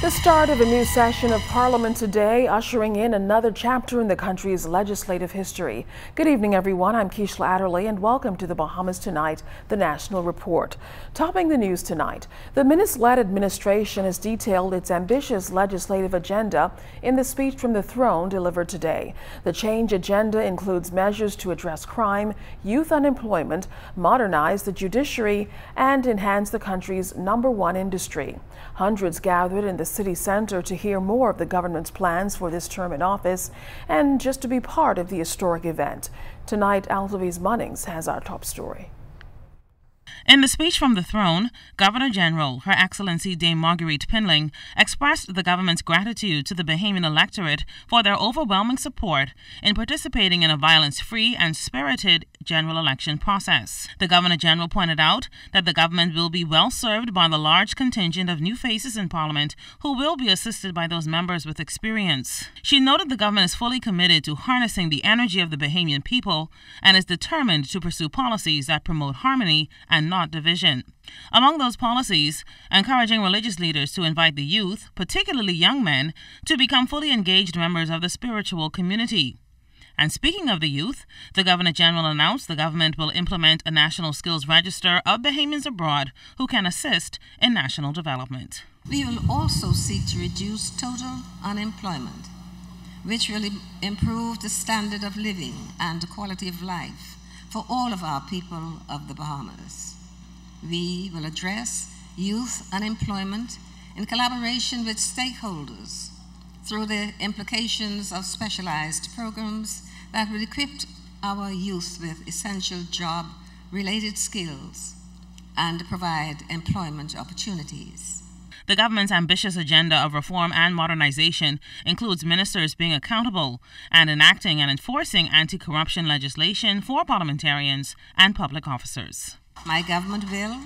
The start of a new session of Parliament today, ushering in another chapter in the country's legislative history. Good evening, everyone. I'm Keishla Adderley, and welcome to the Bahamas Tonight, the National Report. Topping the news tonight, the Minnis-led administration has detailed its ambitious legislative agenda in the speech from the throne delivered today. The change agenda includes measures to address crime, youth unemployment, modernize the judiciary, and enhance the country's #1 industry. Hundreds gathered in the city center to hear more of the government's plans for this term in office and just to be part of the historic event. Tonight, Altaviz Munnings has our top story. In the speech from the throne, Governor General, Her Excellency Dame Marguerite Pinling, expressed the government's gratitude to the Bahamian electorate for their overwhelming support in participating in a violence-free and spirited general election process. The Governor General pointed out that the government will be well served by the large contingent of new faces in Parliament who will be assisted by those members with experience. She noted the government is fully committed to harnessing the energy of the Bahamian people and is determined to pursue policies that promote harmony and not division. Among those policies, encouraging religious leaders to invite the youth, particularly young men, to become fully engaged members of the spiritual community. And speaking of the youth, the Governor General announced the government will implement a national skills register of Bahamians abroad who can assist in national development. We will also seek to reduce total unemployment, which will improve the standard of living and the quality of life for all of our people of the Bahamas. We will address youth unemployment in collaboration with stakeholders through the implications of specialized programs that will equip our youth with essential job-related skills and provide employment opportunities. The government's ambitious agenda of reform and modernization includes ministers being accountable and enacting and enforcing anti-corruption legislation for parliamentarians and public officers. My government will,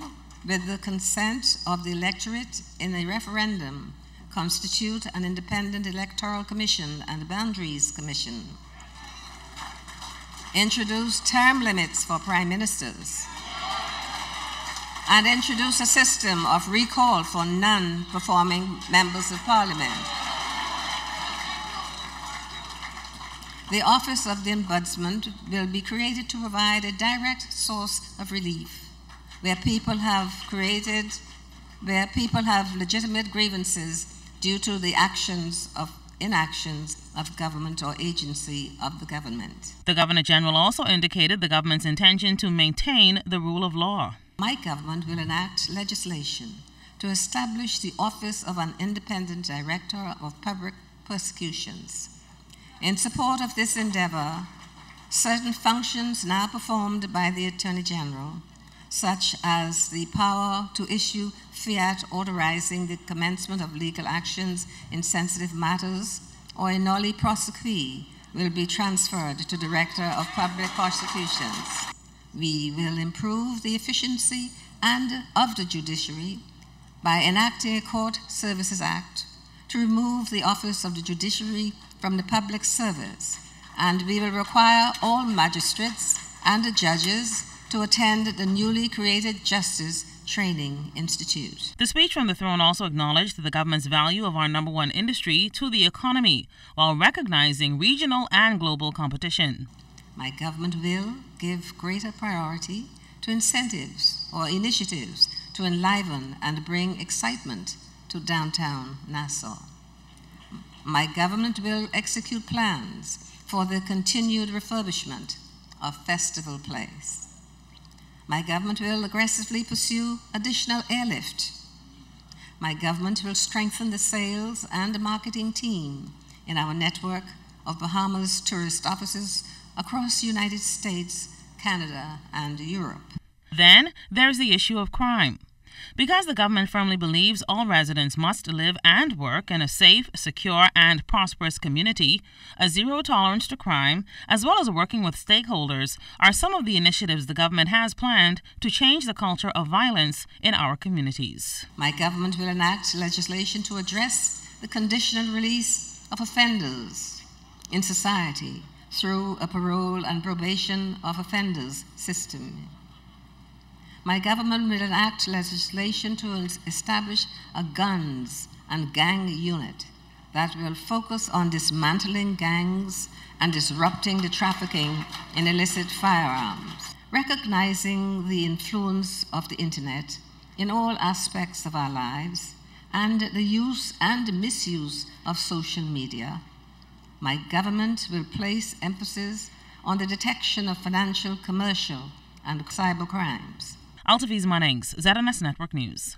with the consent of the electorate in a referendum, constitute an independent electoral commission and boundaries commission, introduce term limits for prime ministers, and introduce a system of recall for non-performing members of parliament. The Office of the Ombudsman will be created to provide a direct source of relief where people have legitimate grievances due to the inactions of government or agency of the government. The Governor General also indicated the government's intention to maintain the rule of law. My government will enact legislation to establish the Office of an Independent Director of Public Prosecutions. In support of this endeavor, certain functions now performed by the Attorney General, such as the power to issue fiat authorizing the commencement of legal actions in sensitive matters or a nolle prosequi, will be transferred to Director of Public Prosecutions. We will improve the efficiency of the judiciary by enacting a Court Services Act to remove the office of the judiciary from the public service, and we will require all magistrates and the judges to attend the newly created Justice Training Institute. The speech from the throne also acknowledged the government's value of our #1 industry to the economy while recognizing regional and global competition. My government will give greater priority to incentives or initiatives to enliven and bring excitement to downtown Nassau. My government will execute plans for the continued refurbishment of Festival Place. My government will aggressively pursue additional airlift. My government will strengthen the sales and the marketing team in our network of Bahamas tourist offices across the United States, Canada, and Europe. Then there's the issue of crime. Because the government firmly believes all residents must live and work in a safe, secure, and prosperous community, a zero tolerance to crime, as well as working with stakeholders, are some of the initiatives the government has planned to change the culture of violence in our communities. My government will enact legislation to address the conditional release of offenders in society through a parole and probation of offenders system. My government will enact legislation to establish a guns and gang unit that will focus on dismantling gangs and disrupting the trafficking in illicit firearms. Recognizing the influence of the internet in all aspects of our lives and the use and misuse of social media, my government will place emphasis on the detection of financial, commercial, and cyber crimes. Altaviz Mannings, ZNS Network News.